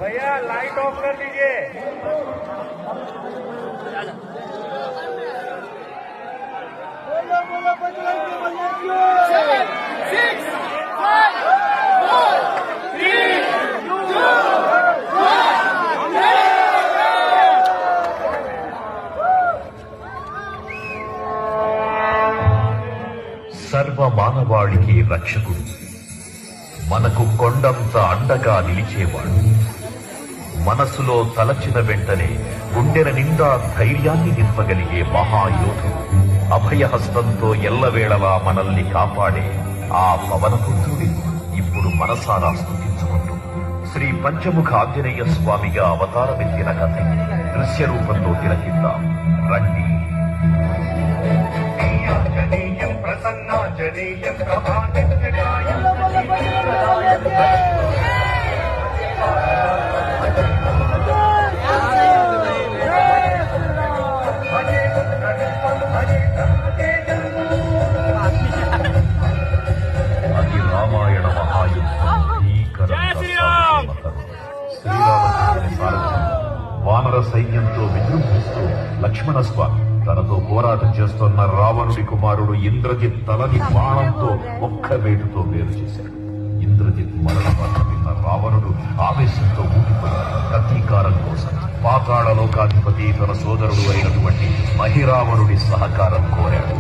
भैया light of कर दीजिए। बोलो बजरंग बली की। 7, 6, 5, 4, 3, 2, 1। సర్వ మానవాళికి రక్షకుడు, మనకు కొండంత అండగా నిలిచేవాడు, మనసులో తలచిన వెంటనే గుండెల నిండా ధైర్యాన్ని నింపగలిగే మహాయోధుడు, అభయహస్తంతో ఎల్లవేళలా మనల్ని కాపాడే ఆ పవనపుత్రుడి ఇప్పుడు మనసారా స్తుతించుకుంటూ శ్రీ పంచముఖ ఆంజనేయ స్వామిగా అవతారమెత్తిన కథ దృశ్య రూపంలో తిలకిద్దాం రండి. ప్రసన్నాంజనేయం అది రామాయణ మహాయుద్ధం శ్రీరామచంద్రుని సారథ్యం వానర సైన్యంతో విజృంభిస్తూ లక్ష్మణ స్వామి తనతో పోరాటం చేస్తున్న రావణుడి కుమారుడు ఇంద్రజిత్ తలని బాణంతో ఒక్క వేటుతో వేరు చేశాడు. ఇంద్రజిత్ మరణ వార్త విన్న రావణుడు ఆవేశంతో ఊగిపోయాడు. ప్రతీకారం కోసం పాతాళ లోకాధిపతి తన సోదరుడు అయినటువంటి మహిరావణుడి సహకారం కోరాడు.